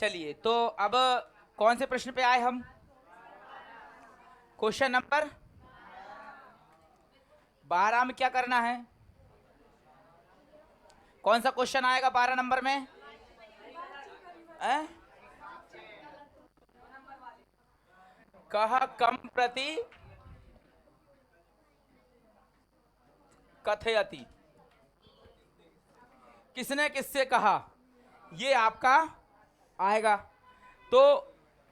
चलिए, तो अब कौन से प्रश्न पे आए हम? क्वेश्चन नंबर 12 में क्या करना है? कौन सा क्वेश्चन आएगा 12 नंबर में? कह कम प्रति कथयति, किसने किससे कहा, ये आपका आएगा। तो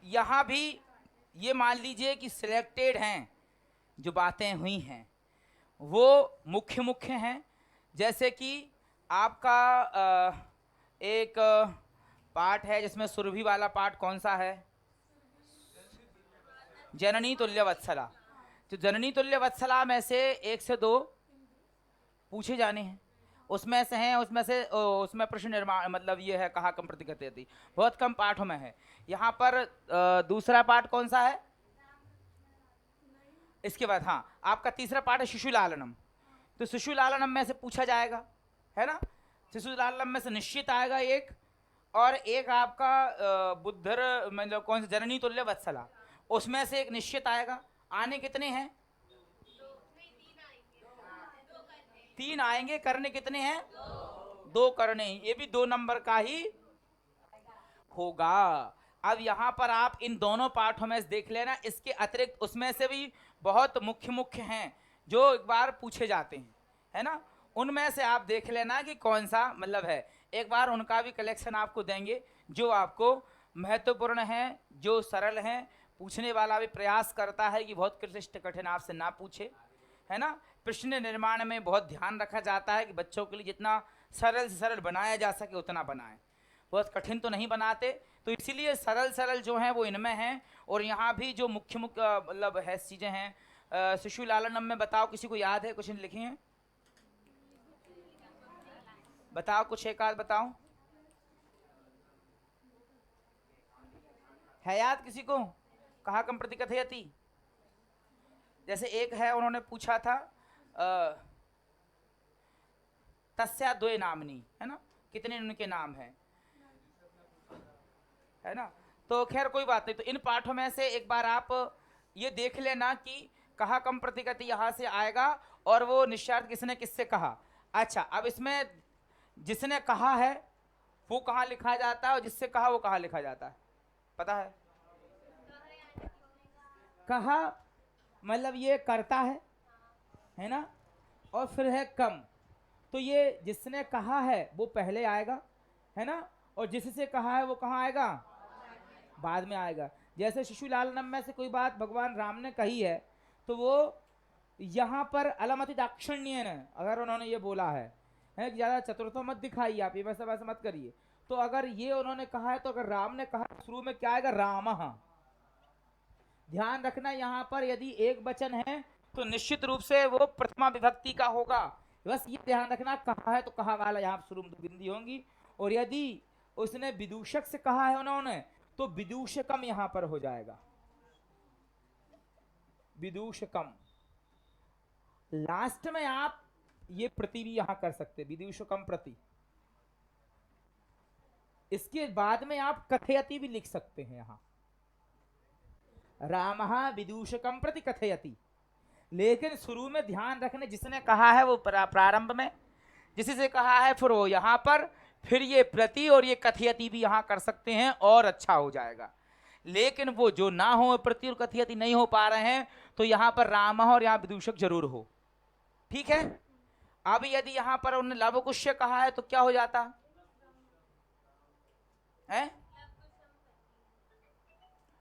यहां भी ये मान लीजिए कि सिलेक्टेड हैं, जो बातें हुई हैं वो मुख्य मुख्य हैं। जैसे कि आपका एक पाठ है जिसमें सुरभि वाला पाठ कौन सा है? जननी तुल्य वत्सला। तो जननी तुल्य वत्सला में से 1 से 2 पूछे जाने हैं, उसमें से हैं, उसमें प्रश्न निर्माण मतलब ये है कहा कम प्रतिगति, बहुत कम पाठों में है। यहाँ पर दूसरा पाठ कौन सा है? इसके बाद हाँ, आपका तीसरा पाठ है शिशु लालनम। तो शिशु लालनम में से पूछा जाएगा, है ना? शिशु लालनम में से निश्चित आएगा एक, और एक आपका बुद्धर मतलब कौन सा, जननी तुल्य वत्सला, उसमें से एक निश्चित आएगा। आने कितने हैं? 3 आएंगे, करने कितने हैं? 2 करने, ये भी 2 नंबर का ही होगा। अब यहाँ पर आप इन दोनों पाठों में से देख लेना, इसके अतिरिक्त उसमें से भी बहुत मुख्य मुख्य हैं जो एक बार पूछे जाते हैं, है ना? उनमें से आप देख लेना कि कौन सा मतलब है, एक बार उनका भी कलेक्शन आपको देंगे जो आपको महत्वपूर्ण है, जो सरल हैं, पूछने वाला भी प्रयास करता है कि बहुत क्लिष्ट कठिन आपसे ना पूछे, है ना? प्रश्न निर्माण में बहुत ध्यान रखा जाता है कि बच्चों के लिए जितना सरल से सरल बनाया जा सके उतना बनाएं, बहुत कठिन तो नहीं बनाते। तो इसीलिए सरल सरल जो हैं वो इनमें हैं, और यहाँ भी जो मुख्य मुख्य मतलब है चीज़ें हैं। शिशु लालनम में बताओ, किसी को याद है? क्वेश्चन लिखे हैं, बताओ, कुछ एक आध बताओ, है याद किसी को? कहा कम प्रति कथयति। जैसे एक है, उन्होंने पूछा था तस्या द्वे नामनी, है ना? कितने उनके नाम हैं, है ना? तो खैर कोई बात नहीं। तो इन पाठों में से एक बार आप ये देख लेना कि कहा कम प्रतिगति यहाँ से आएगा, और वो निश्चार्थ किसने किससे कहा। अच्छा, अब इसमें जिसने कहा है वो कहाँ लिखा जाता है, और जिससे कहा वो कहाँ लिखा जाता है, पता है? कहा मतलब ये करता है ना? और फिर है कम, तो ये जिसने कहा है वो पहले आएगा, है ना? और जिससे कहा है वो कहाँ आएगा? बाद में आएगा। जैसे शिशु लालनम में से कोई बात भगवान राम ने कही है, तो वो यहाँ पर अलमति दाक्षिण्य ने अगर उन्होंने ये बोला है कि ज़्यादा चतुर्थों मत दिखाइए, आप ये वैसा वैसा मत करिए, तो अगर ये उन्होंने कहा है, तो अगर राम ने कहा शुरू में क्या आएगा? रामः। ध्यान रखना यहाँ पर यदि एक वचन है तो निश्चित रूप से वो प्रथमा विभक्ति का होगा, बस ये ध्यान रखना। कहा है तो कहा वाला यहाँ शुरू में बिंदी होंगी, और यदि उसने विदूषक से कहा है उन्होंने, तो विदूषकम यहाँ पर हो जाएगा, विदूषकम। लास्ट में आप ये प्रति भी यहां कर सकते, विदूषकम प्रति। इसके बाद में आप कथयति भी लिख सकते हैं यहां, रामः विदूषकम प्रति कथयति। लेकिन शुरू में ध्यान रखने, जिसने कहा है वो प्रारंभ में, जिससे कहा है फिर वो यहां पर, फिर ये प्रति और ये कथयति भी यहां कर सकते हैं और अच्छा हो जाएगा। लेकिन वो जो ना हो, प्रति और कथयति नहीं हो पा रहे हैं, तो यहां पर राम और यहां विदूषक जरूर हो, ठीक है? अब यदि यहां पर उन्होंने लवकुश कहा है तो क्या हो जाता है?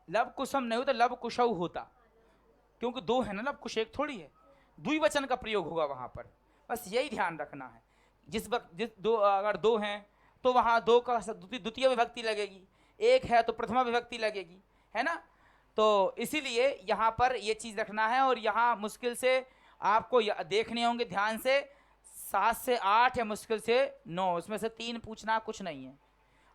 लव कुशम नहीं होता, लव कुशौ होता, क्योंकि 2 है ना, लव कुश एक थोड़ी है, द्विवचन का प्रयोग होगा वहां पर। बस यही ध्यान रखना है, जिस वक्त अगर 2 हैं तो वहां 2 का द्वितीय विभक्ति लगेगी, 1 है तो प्रथमा विभक्ति लगेगी, है ना? तो इसीलिए यहाँ पर ये चीज़ रखना है। और यहाँ मुश्किल से आपको देखने होंगे ध्यान से, 7 से 8 या मुश्किल से 9, उसमें से 3 पूछना कुछ नहीं है,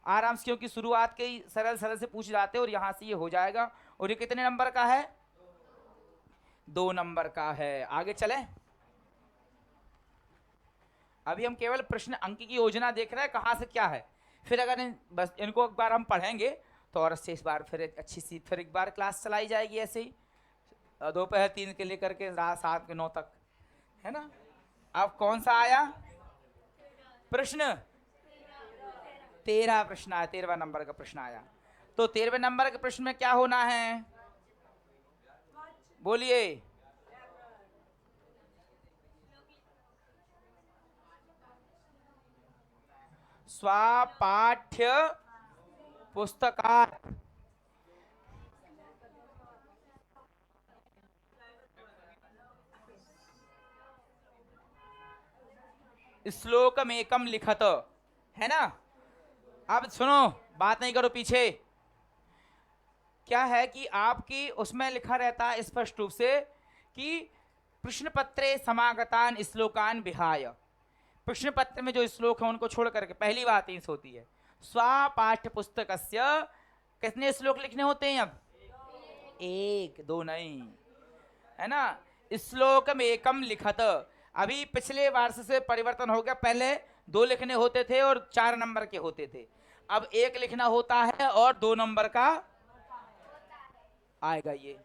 आराम से, क्योंकि शुरुआत के ही सरल सरल से पूछ जाते हैं, और यहाँ से ये हो जाएगा। और ये कितने नंबर का है? 2 नंबर का है। आगे चले, अभी हम केवल प्रश्न अंक की योजना देख रहे हैं, कहाँ से क्या है। फिर अगर बस इनको एक बार हम पढ़ेंगे तो और से इस बार फिर एक अच्छी सी फिर एक बार क्लास चलाई जाएगी ऐसे ही दोपहर 3 के लेकर के रात 7 के 9 तक, है ना। अब कौन सा आया प्रश्न? 13 प्रश्न आया, 13वां नंबर का प्रश्न आया। तो 13वें नंबर के प्रश्न में क्या होना है, बोलिए। स्वापाठ्य पुस्तकात् श्लोकमेकम लिखत, है ना। अब सुनो, बात नहीं करो पीछे। क्या है कि आपकी उसमें लिखा रहता है स्पष्ट रूप से कि प्रश्न पत्रे समागतान श्लोकान विहाय, प्रश्न पत्र में जो श्लोक है उनको छोड़ करके पहली बात इस होती है स्वापाठ्य पुस्तकस्य कितने श्लोक लिखने होते हैं अब? एक, दो नहीं, है ना। श्लोकम एकम लिखत, अभी पिछले वर्ष से परिवर्तन हो गया, पहले 2 लिखने होते थे और 4 नंबर के होते थे, अब 1 लिखना होता है और 2 नंबर का आएगा ये।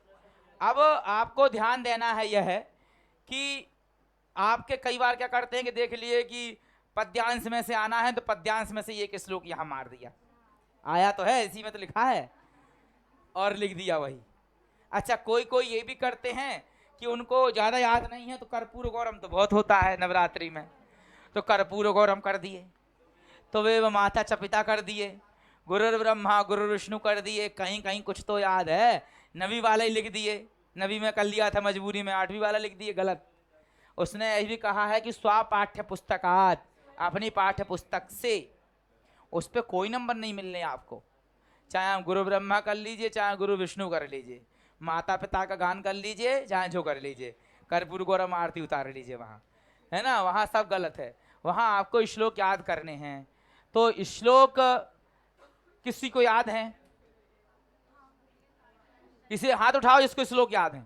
अब आपको ध्यान देना है यह है कि आपके कई बार क्या करते हैं कि देख लिए कि पद्यांश में से आना है तो पद्यांश में से एक श्लोक यहां मार दिया, आया तो है इसी में तो लिखा है और लिख दिया वही। अच्छा, कोई कोई ये भी करते हैं कि उनको ज्यादा याद नहीं है तो कर्पूर गौरम तो बहुत होता है नवरात्रि में, तो कर्पूर गौरम कर दिए, तो वे माता चपिता कर दिए, गुरुर ब्रह्मा गुरु विष्णु कर दिए, कहीं कहीं कुछ तो याद है नवी वाला ही लिख दिए, नवी में कर लिया था मजबूरी में, 8वीं वाला लिख दिए, गलत। उसने यही भी कहा है कि स्वापाठ्य पुस्तकात, अपनी पाठ्य पुस्तक से, उस पर कोई नंबर नहीं मिलने आपको, चाहे आप गुरु ब्रह्मा कर लीजिए चाहे गुरु विष्णु कर लीजिए, माता पिता का गान कर लीजिए चाहे जो कर लीजिए, कर्पूर गौरम आरती उतार लीजिए वहाँ, है ना, वहाँ सब गलत है। वहाँ आपको श्लोक याद करने हैं। तो श्लोक किसी को याद है? किसी हाथ उठाओ जिसको श्लोक याद है,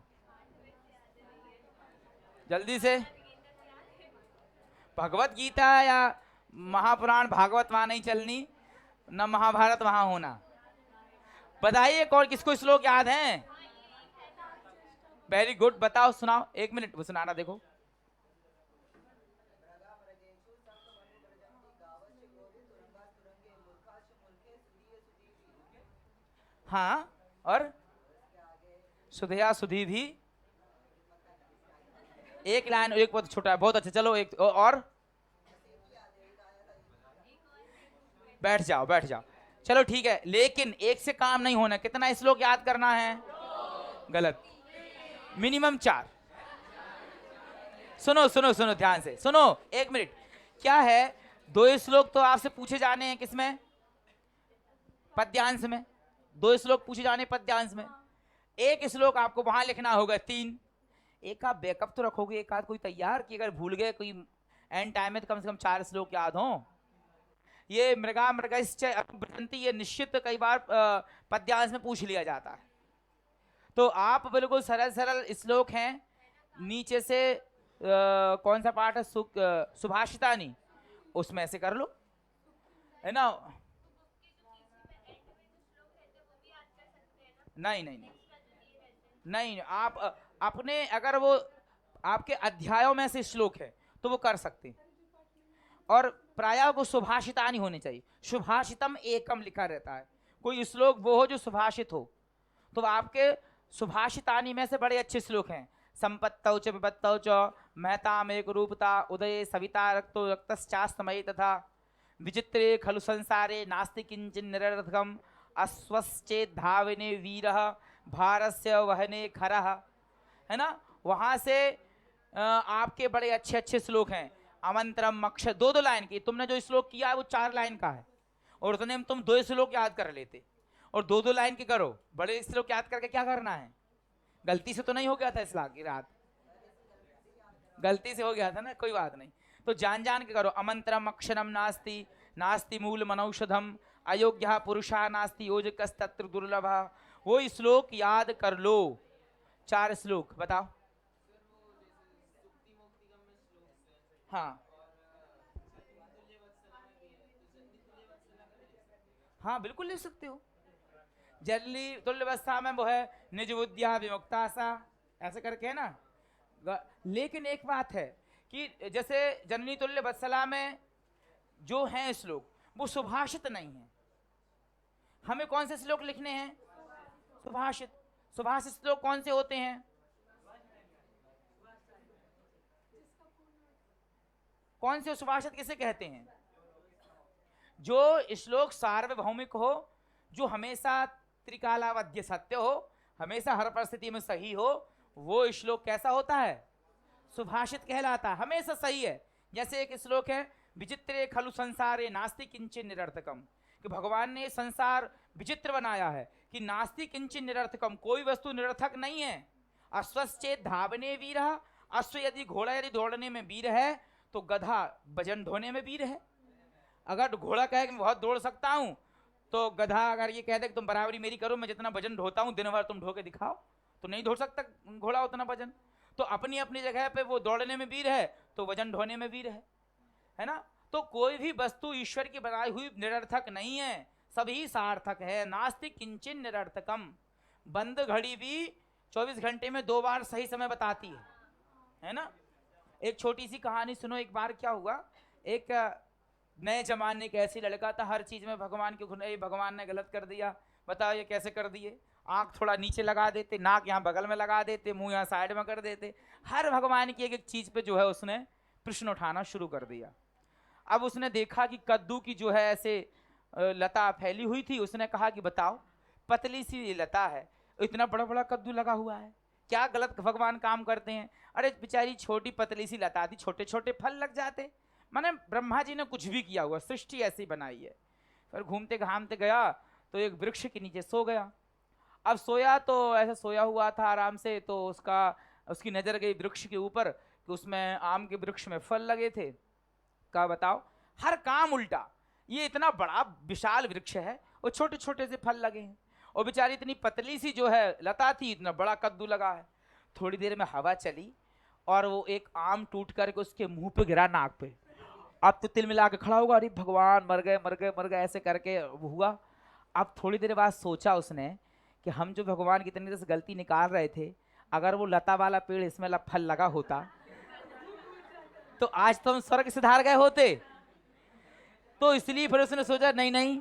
जल्दी से। भगवत गीता या महापुराण भागवत वहां नहीं चलनी, न महाभारत वहां होना। बताइए कौन किसको श्लोक याद है? वेरी गुड, बताओ, सुनाओ, 1 मिनट वो सुनाना देखो। हाँ, और सुधया सुधी भी, एक लाइन, एक बहुत छोटा है, बहुत अच्छा, चलो एक और, बैठ जाओ बैठ जाओ, चलो ठीक है, लेकिन एक से काम नहीं होना, कितना श्लोक याद करना है? गलत, मिनिमम 4। सुनो सुनो सुनो ध्यान से सुनो, 1 मिनट। क्या है, 2 श्लोक तो आपसे पूछे जाने हैं, किसमें? पद्यांश में। 2 श्लोक पूछे जाने पद्यांश में, 1 श्लोक आपको वहां लिखना होगा, 3। एक आप बैकअप तो रखोगे, एक आध कोई तैयार कि अगर भूल गए कोई एंड टाइम में तो कम से कम 4 श्लोक याद हो। ये मृगा मृगश्च अभिव्रजन्ति, ये निश्चित कई बार पद्यांश में पूछ लिया जाता है। तो आप बिल्कुल सरल सरल श्लोक हैं, नीचे से कौन सा पाठ है, सुभाषितानी, उसमें से कर लो, है ना। नहीं नहीं नहीं नहीं, आप अपने अगर वो आपके अध्यायों में से श्लोक है तो वो कर सकते हैं, और प्रायः वो सुभाषितानी होनी चाहिए, सुभाषितम एकम लिखा रहता है, कोई श्लोक वो हो जो सुभाषित हो। तो आपके सुभाषितानी में से बड़े अच्छे श्लोक हैं, संपत्तौ च विपत्तौ च महताम एक रूपता उदये सविता रक्तो रक्तश्चास्तमयी तथा विचित्रे खलु संसारे नास्ति किंचिन निरर्थकम अश्वश्चेत धावने वीरः भारस्य वहने खरः, है ना। वहां से आपके बड़े अच्छे अच्छे श्लोक हैं, अमंत्रम अक्षर, 2-2 लाइन की, तुमने जो श्लोक किया है वो 4 लाइन का है, और उतने में तुम 2 श्लोक याद कर लेते, और 2-2 लाइन की करो, बड़े श्लोक याद करके क्या करना है? गलती से तो नहीं हो गया था इस की रात, गलती से हो गया था ना, कोई बात नहीं, तो जान जान के करो। अमंत्रम अक्षरम नास्ति नास्ति मूल मनौषधम अयोग्य पुरुषा नास्ति योजकस्तत्र दुर्लभ, वो श्लोक याद कर लो, 4 श्लोक बताओ। हाँ हाँ बिल्कुल लिख सकते हो। जल्ली तुल्यवस्था में वो है निज बुद्धिया विमुक्ता सा, ऐसे करके है ना। लेकिन एक बात है कि जैसे जननी तुल्य वत्सला में जो हैं श्लोक वो सुभाषित नहीं है। हमें कौन से श्लोक लिखने हैं? सुभाषित। सुभाषित श्लोक कौन से होते हैं? कौन से सुभाषित किसे कहते हैं? जो श्लोक सार्वभौमिक हो, जो हमेशा त्रिकालावध्य सत्य हो, हमेशा हर परिस्थिति में सही हो, वो श्लोक कैसा होता है? सुभाषित कहलाता है, हमेशा सही है। जैसे एक श्लोक है, विचित्रे खलु संसारे नास्ति किंचित निरर्थकम, कि भगवान ने संसार विचित्र बनाया है कि नास्ति किंचित निरर्थकम, कोई वस्तु निरर्थक नहीं है। अश्वश्चेत धावने वीर, अश्व यदि घोड़ा यदि दौड़ने में वीर है तो गधा वजन ढोने में वीर है। अगर घोड़ा कहे कि मैं बहुत दौड़ सकता हूं, तो गधा अगर ये कह दे कि तुम बराबरी मेरी करो, मैं जितना वजन ढोता हूं दिन भर तुम ढो के दिखाओ, तो नहीं ढो सकता घोड़ा उतना वजन। तो अपनी अपनी जगह पे वो दौड़ने में वीर है तो वजन ढोने में वीर है ना। तो कोई भी वस्तु ईश्वर की बनाई हुई निरर्थक नहीं है, सभी सार्थक है। नास्ति किंचित निरर्थकम। बंद घड़ी भी 24 घंटे में 2 बार सही समय बताती है ना। एक छोटी सी कहानी सुनो। एक बार क्या हुआ, एक नए जमाने का ऐसी लड़का था, हर चीज में भगवान के गुण, भगवान ने गलत कर दिया, बताओ ये कैसे कर दिए। आंख थोड़ा नीचे लगा देते, नाक यहाँ बगल में लगा देते, मुंह यहाँ साइड में कर देते, हर भगवान की एक एक चीज पे जो है उसने प्रश्न उठाना शुरू कर दिया। अब उसने देखा कि कद्दू की जो है ऐसे लता फैली हुई थी। उसने कहा कि बताओ, पतली सी लता है, इतना बड़ा बड़ा कद्दू लगा हुआ है, क्या गलत भगवान काम करते हैं? अरे बेचारी छोटी पतली सी लता थी, छोटे छोटे फल लग जाते। माने ब्रह्मा जी ने कुछ भी किया हुआ, सृष्टि ऐसी बनाई है। फिर घूमते घामते गया तो एक वृक्ष के नीचे सो गया। अब सोया तो ऐसा सोया हुआ था आराम से, तो उसकी नजर गई वृक्ष के ऊपर कि उसमें आम के वृक्ष में फल लगे थे। कहा बताओ, हर काम उल्टा, ये इतना बड़ा विशाल वृक्ष है और छोटे छोटे से फल लगे हैं, और बेचारी इतनी पतली सी जो है लता थी, इतना बड़ा कद्दू लगा है। थोड़ी देर में हवा चली और वो एक आम टूट करके उसके मुंह पे गिरा, नाक पे। अब तो तिल मिला के खड़ा होगा, अरे भगवान मर गए मर गए मर गए, ऐसे करके हुआ। अब थोड़ी देर बाद सोचा उसने कि हम जो भगवान की इतनी देर से गलती निकाल रहे थे, अगर वो लता वाला पेड़ इसमें फल लगा होता तो आज तो हम स्वर्ग सिधार गए होते। तो इसलिए फिर उसने सोचा नहीं नहीं,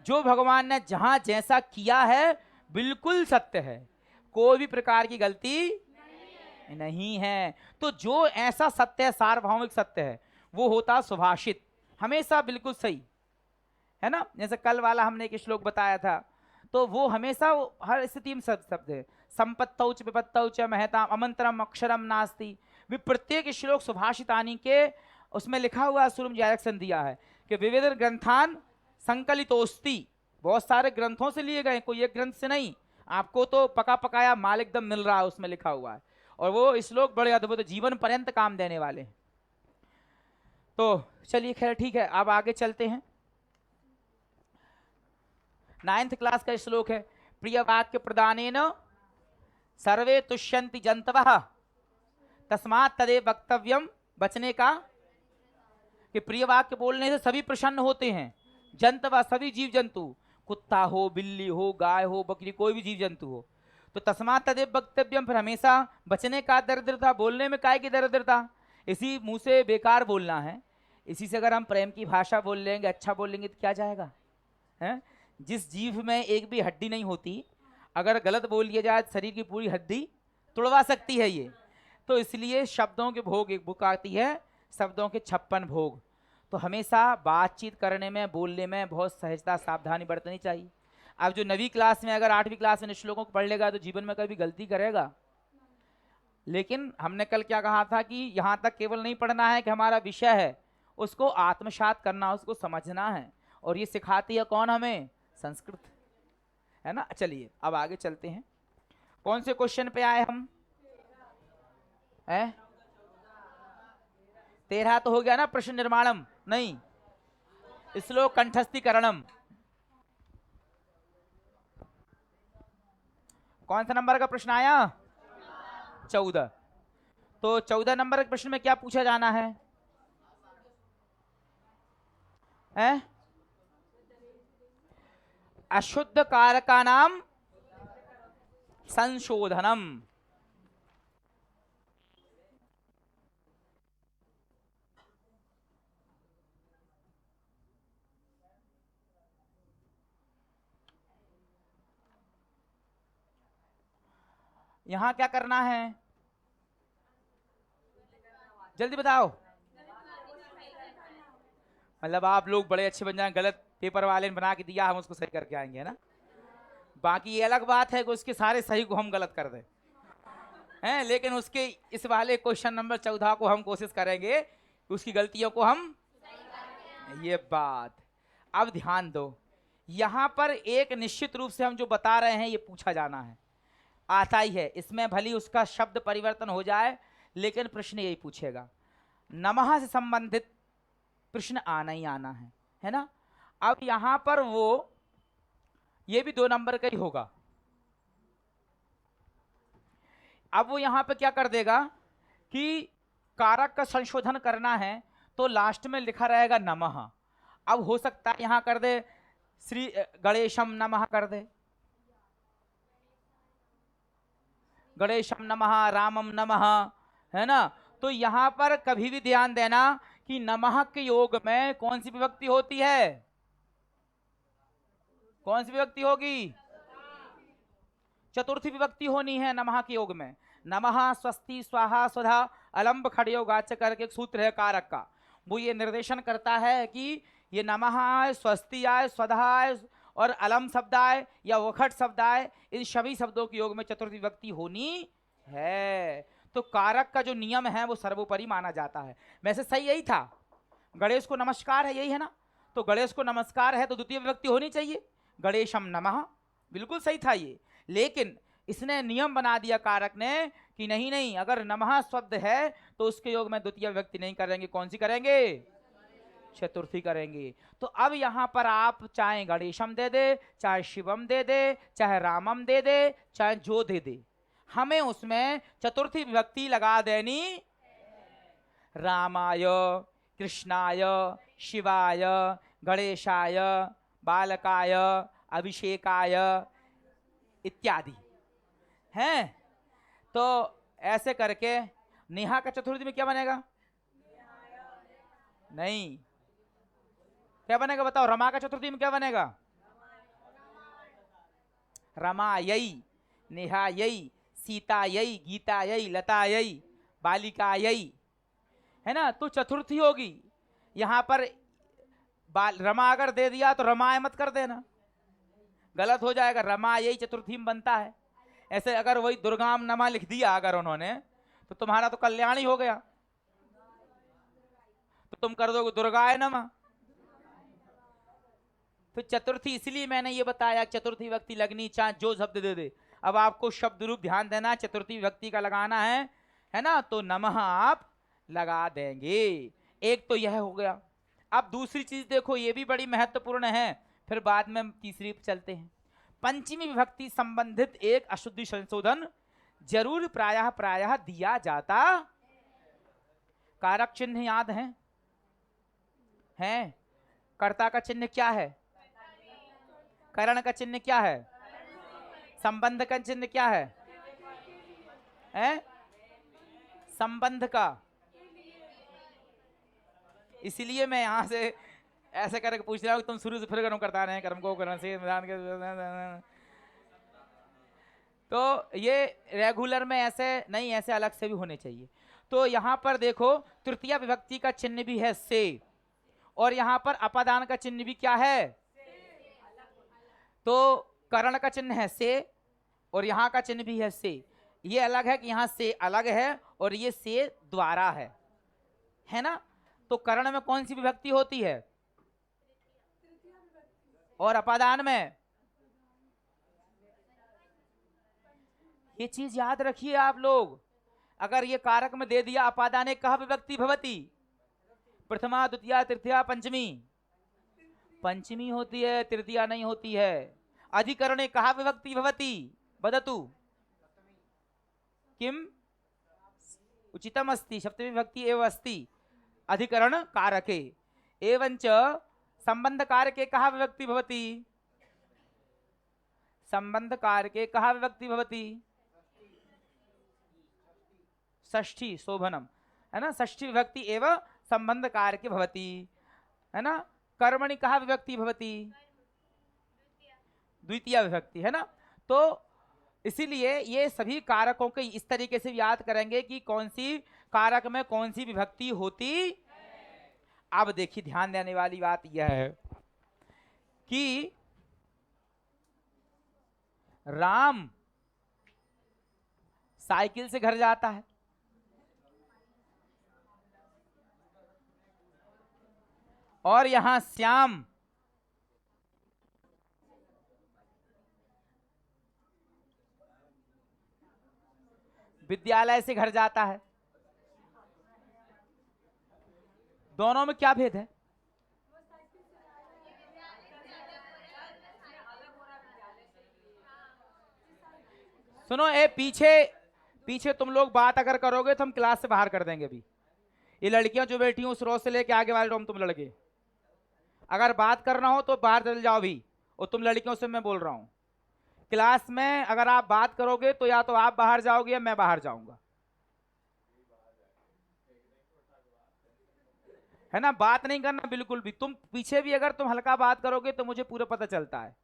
जो भगवान ने जहां जैसा किया है बिल्कुल सत्य है, कोई भी प्रकार की गलती नहीं है। तो जो ऐसा सत्य है, सार्वभौमिक सत्य है, वो होता सुभाषित, हमेशा बिल्कुल सही है ना। जैसे कल वाला हमने एक श्लोक बताया था, तो वो हमेशा हर स्थिति में शब्द है। संपत्तौच विपत्तौच महताम अमंतरम अक्षरम नास्ति। भी प्रत्येक श्लोक सुभाषितानी के उसमें लिखा हुआ सुरम डायरेक्शन दिया है कि विविध ग्रंथान संकलितोस्ति, बहुत सारे ग्रंथों से लिए गए, कोई एक ग्रंथ से नहीं। आपको तो पका पकाया माल एकदम मिल रहा है, उसमें लिखा हुआ है। और वो श्लोक बड़े अद्भुत, जीवन पर्यंत काम देने वाले हैं। तो चलिए खैर ठीक है, अब आगे चलते हैं। 9th क्लास का श्लोक है, प्रिय वाक्य प्रदानेन सर्वे तुष्यन्ति जंतवः तस्मात् तदेव वक्तव्यम। बचने का कि प्रिय वाक्य बोलने से सभी प्रसन्न होते हैं। जंतवः सभी जीव जंतु, कुत्ता हो, बिल्ली हो, गाय हो, बकरी, कोई भी जीव जंतु हो। तो तस्मात् तदेव वक्तव्यम, फिर हमेशा बचने का दरिद्रता, बोलने में काय की दरिद्रता, इसी मुंह से बेकार बोलना है। इसी से अगर हम प्रेम की भाषा बोल लेंगे, अच्छा बोल लेंगे, तो क्या जाएगा है? जिस जीव में एक भी हड्डी नहीं होती, अगर गलत बोल लिया जाए शरीर की पूरी हड्डी तोड़वा सकती है ये। तो इसलिए शब्दों के भोग, एक बुक आती है शब्दों के 56 भोग। तो हमेशा बातचीत करने में, बोलने में बहुत सहजता, सावधानी बरतनी चाहिए। अब जो 9वीं क्लास में, अगर 8वीं क्लास में श्लोकों को पढ़ लेगा तो जीवन में कभी गलती करेगा। लेकिन हमने कल क्या कहा था कि यहाँ तक केवल नहीं पढ़ना है कि हमारा विषय है, उसको आत्मसात करना, उसको समझना है। और ये सिखाती है कौन? हमें संस्कृत, है ना। चलिए अब आगे चलते हैं। कौन से क्वेश्चन पे आए हम? 13 तो हो गया ना, प्रश्न निर्माणम नहीं, श्लोक कंठस्थीकरणम। कौन सा नंबर का प्रश्न आया? 14। तो 14 नंबर के प्रश्न में क्या पूछा जाना है? अशुद्ध कारका नाम संशोधनम। यहां क्या करना है, जल्दी बताओ। मतलब आप लोग बड़े अच्छे बन जाए, गलत पेपर वाले ने बना के दिया, हम उसको सही करके आएंगे, है ना। बाकी ये अलग बात है कि उसके सारे सही को हम गलत कर दें, हैं, लेकिन उसके इस वाले क्वेश्चन नंबर 14 को हम कोशिश करेंगे कि उसकी गलतियों को हम, ये बात। अब ध्यान दो, यहां पर एक निश्चित रूप से हम जो बता रहे हैं ये पूछा जाना है, आता ही है, इसमें भली उसका शब्द परिवर्तन हो जाए लेकिन प्रश्न यही पूछेगा। नमः से संबंधित प्रश्न आना ही आना है ना। अब यहां पर वो ये भी 2 नंबर का ही होगा। अब वो यहां पे क्या कर देगा कि कारक का संशोधन करना है तो लास्ट में लिखा रहेगा नमः। अब हो सकता है यहां कर दे श्री गणेशम नमः कर दे, गणेशम नमः, रामम नमः, है ना। तो यहां पर कभी भी ध्यान देना कि नमः के योग में कौन सी विभक्ति होती है, कौन सी विभक्ति होगी, चतुर्थी विभक्ति होनी है नमः के योग में। नमः, स्वस्ति, स्वाहा, स्वधा, अलंब खड़योगाच करके एक सूत्र है कारक का, वो ये निर्देशन करता है कि ये नमः आए, स्वस्ति आए, स्वधा आए और अलम शब्द आए या वखट शब्द आए, इन सभी शब्दों के योग में चतुर्थी विभक्ति होनी है। तो कारक का जो नियम है वो सर्वोपरि माना जाता है। वैसे सही यही था, गणेश को नमस्कार है, यही है ना। तो गणेश को नमस्कार है तो द्वितीय विभक्ति होनी चाहिए, गणेशम नमः, बिल्कुल सही था ये। लेकिन इसने नियम बना दिया कारक ने कि नहीं नहीं, अगर नमः शब्द है तो उसके योग में द्वितीय विभक्ति नहीं करेंगे, कौन सी करेंगे, चतुर्थी करेंगे। तो अब यहां पर आप चाहे गणेशम दे दे, चाहे शिवम दे दे, चाहे रामम दे दे, चाहे जो दे दे, हमें उसमें चतुर्थी विभक्ति लगा देनी। रामाय, कृष्णाय, शिवाय, गणेशाय, बालकाय, अभिषेकाय इत्यादि हैं। तो ऐसे करके नेहा का चतुर्थी में क्या बनेगा, नहीं, क्या बनेगा बताओ, रमा का चतुर्थी में क्या बनेगा, रमायई, नेहायई, सीतायई, गीतायई, लतायई, बालिकायई, है ना। तो चतुर्थी होगी यहां पर। रमा अगर दे दिया तो रमाय मत कर देना, गलत हो जाएगा, रमायई चतुर्थी में बनता है। ऐसे अगर वही दुर्गाम नमा लिख दिया अगर उन्होंने तो तुम्हारा तो कल्याण ही हो गया, तो तुम कर दोगे दुर्गाय नमा। तो चतुर्थी इसलिए मैंने ये बताया चतुर्थी विभक्ति लगनी चाहे जो शब्द दे दे। अब आपको शब्द रूप ध्यान देना, चतुर्थी विभक्ति का लगाना है ना। तो नमः आप लगा देंगे। एक तो यह हो गया। अब दूसरी चीज देखो, ये भी बड़ी महत्वपूर्ण है, फिर बाद में तीसरी पे चलते हैं। पंचमी विभक्ति संबंधित एक अशुद्धि संशोधन जरूर प्रायः प्रायः दिया जाता। कारक चिन्ह याद है? कर्ता का चिन्ह क्या है, करण का चिन्ह क्या है, संबंध का चिन्ह क्या है? संबंध का। इसीलिए मैं यहां से ऐसे करके पूछ रहा हूं, तुम शुरू से फिर कर्म करता रहे, कर्म को करण से तो ये रेगुलर में ऐसे नहीं, ऐसे अलग से भी होने चाहिए। तो यहां पर देखो तृतीय विभक्ति का चिन्ह भी है से, और यहां पर अपादान का चिन्ह भी क्या है, तो करण का चिन्ह है से और यहां का चिन्ह भी है से। ये अलग है कि यहां से अलग है और ये से द्वारा है ना। तो करण में कौन सी विभक्ति होती है, और अपादान में, ये चीज याद रखिए आप लोग। अगर ये कारक में दे दिया अपादाने कहा विभक्ति भवती, प्रथमा द्वितीया तृतीया पंचमी, पंचमी होती है, तृतीया नहीं होती है। अधिकरणे कहा विभक्ति भवती, वदतु किम, उचितम अस्ति, सप्तमी विभक्ति एव अस्ति अधिकरण कारके, एवंच संबंध कारके कहा विभक्ति भवती, संबंध कारके कहा विभक्ति भवति? षष्ठी शोभनम, है ना, षष्ठी विभक्ति एवं संबंध कारके भवति, है ना। कर्मणि कहा विभक्ति भवति? द्वितीय विभक्ति, है ना। तो इसीलिए ये सभी कारकों के इस तरीके से याद करेंगे कि कौन सी कारक में कौन सी विभक्ति होती। अब देखिए ध्यान देने वाली बात यह है कि राम साइकिल से घर जाता है, और यहां श्याम विद्यालय से घर जाता है। दोनों में क्या भेद है? सुनो, ए पीछे तुम लोग बात अगर करोगे तो हम क्लास से बाहर कर देंगे। अभी ये लड़कियां जो बैठी हैं उस रो से लेके आगे वाले रो में तुम लड़के, अगर बात करना हो तो बाहर चल जाओ भी। और तुम लड़कियों से मैं बोल रहा हूं, क्लास में अगर आप बात करोगे तो या तो आप बाहर जाओगे या मैं बाहर जाऊंगा, है ना। बात नहीं करना बिल्कुल भी। तुम पीछे भी अगर तुम हल्का बात करोगे तो मुझे पूरा पता चलता है।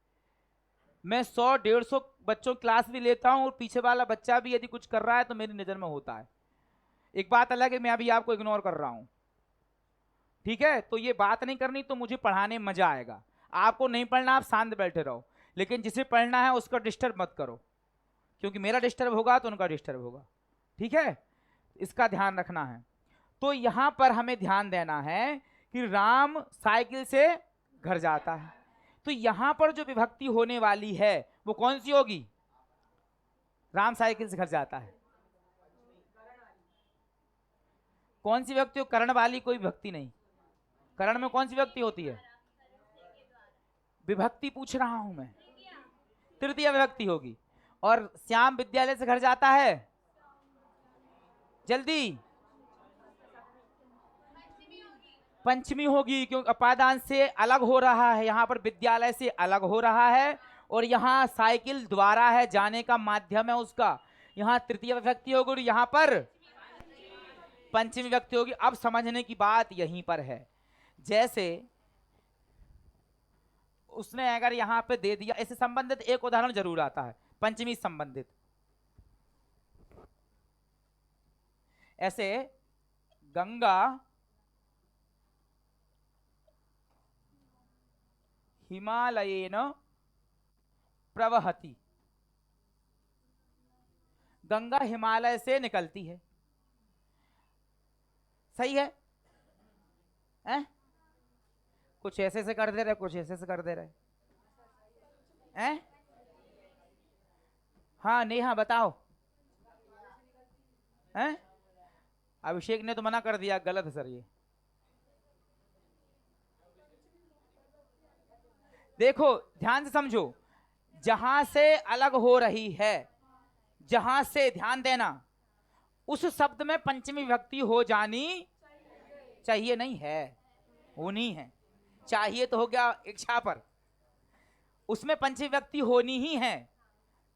मैं 100-150 बच्चों की क्लास भी लेता हूं और पीछे वाला बच्चा भी यदि कुछ कर रहा है तो मेरी नजर में होता है। एक बात अलग है मैं अभी आपको इग्नोर कर रहा हूं, ठीक है। तो ये बात नहीं करनी तो मुझे पढ़ाने में मजा आएगा। आपको नहीं पढ़ना, आप शांत बैठे रहो, लेकिन जिसे पढ़ना है उसका डिस्टर्ब मत करो, क्योंकि मेरा डिस्टर्ब होगा तो उनका डिस्टर्ब होगा, ठीक है। इसका ध्यान रखना है। तो यहां पर हमें ध्यान देना है कि राम साइकिल से घर जाता है, तो यहां पर जो विभक्ति होने वाली है वो कौन सी होगी? राम साइकिल से घर जाता है, कौन सी विभक्ति हो? करण वाली कोई विभक्ति नहीं। करण में कौन सी विभक्ति होती है? विभक्ति पूछ रहा हूं मैं, तृतीय विभक्ति होगी। और श्याम विद्यालय से घर जाता है, जल्दी, पंचमी होगी, क्योंकि अपादान से अलग हो रहा है, यहां पर विद्यालय से अलग हो रहा है, और यहां साइकिल द्वारा है, जाने का माध्यम है उसका। यहां तृतीय विभक्ति होगी और यहां पर पंचमी विभक्ति होगी। अब समझने की बात यहीं पर है, जैसे उसने अगर यहां पे दे दिया, ऐसे संबंधित एक उदाहरण जरूर आता है पंचमी संबंधित। ऐसे गंगा हिमालयेन प्रवहति, गंगा हिमालय से निकलती है, सही है? कुछ ऐसे से कर दे रहे, कुछ ऐसे से कर दे रहे हैं। हाँ नेहा बताओ। हैं? अभिषेक ने तो मना कर दिया, गलत है सर ये। देखो ध्यान से समझो, जहां से अलग हो रही है, जहां से, ध्यान देना, उस शब्द में पंचमी विभक्ति हो जानी चाहिए, नहीं है, होनी है। चाहिए तो हो गया इच्छा पर, उसमें पंचमी विभक्ति होनी ही है,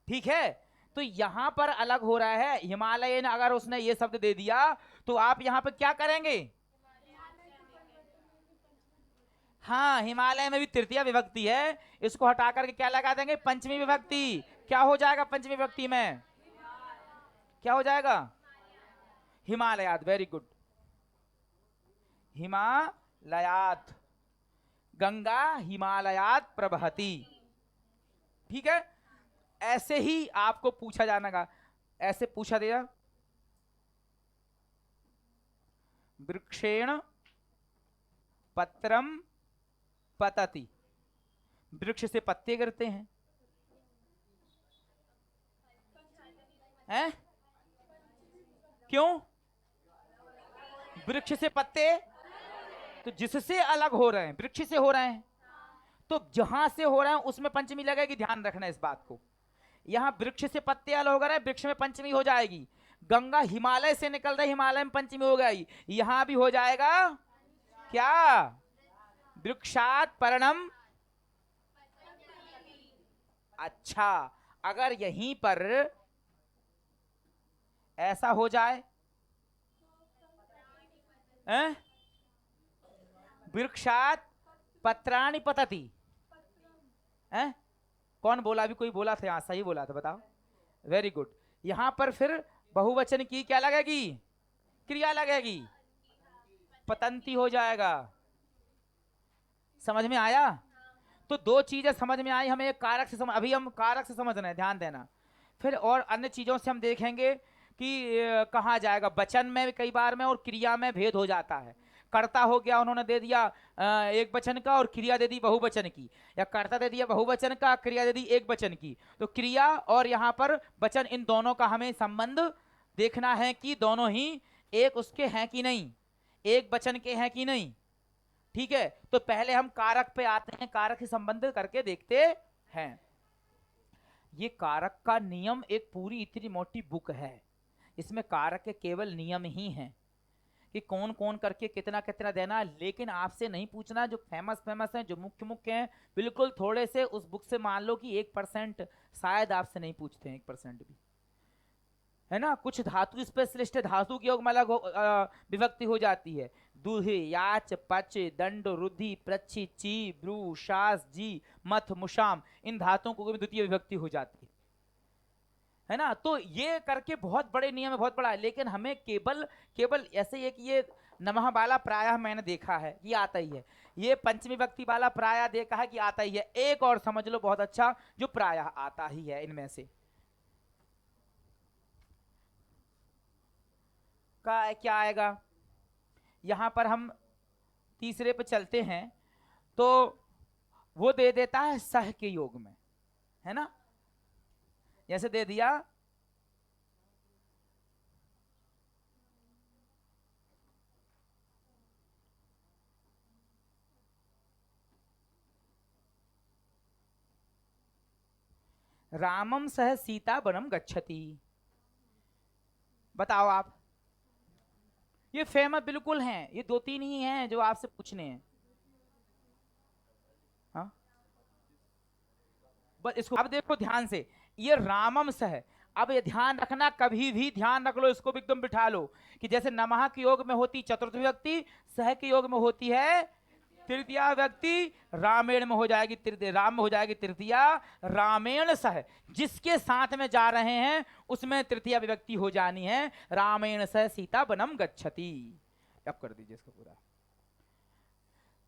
ठीक है। तो यहां पर अलग हो रहा है, हिमालय ने अगर उसने ये शब्द दे दिया तो आप यहां पर क्या करेंगे? हाँ, हिमालय में भी तृतीय विभक्ति है, इसको हटा करके क्या लगा देंगे? पंचमी विभक्ति। क्या हो जाएगा पंचमी विभक्ति में? क्या हो जाएगा? हिमालयात। वेरी गुड, हिमालयात, गंगा हिमालयात प्रवहति, ठीक है। ऐसे ही आपको पूछा जाना का, ऐसे पूछा दिया, वृक्षेण पत्रम पतति, वृक्ष से पत्ते गिरते हैं, हैं? क्यों? वृक्ष से पत्ते, तो जिससे अलग हो रहे हैं, वृक्ष से हो रहे हैं, तो जहां से हो रहे हैं उसमें पंचमी लगेगी। ध्यान रखना इस बात को, यहां वृक्ष से पत्ते अलग हो रहे हैं, वृक्ष में पंचमी हो जाएगी। गंगा हिमालय से निकल रही, हिमालय में पंचमी हो गई, यहां भी हो जाएगा क्या? वृक्षात पर्णम, अच्छा, अगर यहीं पर ऐसा हो जाए, वृक्षात पत्राणि पतति, कौन बोला? अभी कोई बोला था, सही बोला था, बताओ। Very good. यहां पर फिर बहुवचन की क्या लगेगी? क्रिया लगेगी, पतंती हो जाएगा। समझ में आया? तो दो चीजें समझ में आई हमें, एक कारक से अभी हम कारक से समझ रहे हैं, ध्यान देना। फिर और अन्य चीजों से हम देखेंगे कि कहा जाएगा। वचन में कई बार में और क्रिया में भेद हो जाता है। कर्ता हो गया, उन्होंने दे दिया एक वचन का और क्रिया दे दी बहुवचन की, या कर्ता दे दिया बहुवचन का, क्रिया दे दी एक वचन की। तो क्रिया और यहाँ पर वचन, इन दोनों का हमें संबंध देखना है कि दोनों ही एक उसके हैं कि नहीं, एक वचन के हैं कि नहीं। ठीक है, तो पहले हम कारक पे आते हैं, कारक से संबंध करके देखते हैं। ये कारक का नियम एक पूरी इतनी मोटी बुक है, इसमें कारक के केवल नियम ही हैं कि कौन कौन करके कितना कितना देना। लेकिन आपसे नहीं पूछना, जो फेमस फेमस हैं, जो मुख्य मुख्य हैं, बिल्कुल थोड़े से उस बुक से मान लो कि 1% शायद आपसे नहीं पूछते हैं, 1% भी, है ना। कुछ धातु स्पेशलिस्ट है, धातु की योग में अलग विभक्ति हो जाती है। दुहि, याच, पच, दंड, रुधि, प्रच्छि, ची, ब्रू, शास, जी, मथ, मुशाम, इन धातुओं को भी द्वितीय विभक्ति हो जाती है ना। तो ये करके बहुत बड़े नियम है, बहुत बड़ा है। लेकिन हमें केवल केवल ऐसे ही है कि ये नमः वाला प्रायः मैंने देखा है ये आता ही है, ये पंचमी विभक्ति वाला प्रायः देखा है कि आता ही है। एक और समझ लो बहुत अच्छा, जो प्रायः आता ही है इनमें से का क्या आएगा। यहां पर हम तीसरे पे चलते हैं, तो वो दे देता है सह के योग में, है ना। जैसे दे दिया रामम सह सीता वनम गच्छति। बताओ आप, ये फेमस बिल्कुल हैं, ये दो तीन ही हैं जो आपसे पूछने हैं। हाँ, बस इसको अब देखो ध्यान से, ये रामम सह। अब ये ध्यान रखना, कभी भी ध्यान रख लो, इसको भी एकदम बिठा लो कि जैसे नमः के योग में होती चतुर्थ विभक्ति, सह के योग में होती है तृतीया व्यक्ति, रामेण में हो जाएगी तृतीय, राम में हो जाएगी तृतीया, रामेण सह। जिसके साथ में जा रहे हैं उसमें तृतीया विभक्ति हो जानी है, रामेण सह सीता वनम गच्छति। अब कर दीजिए इसको पूरा।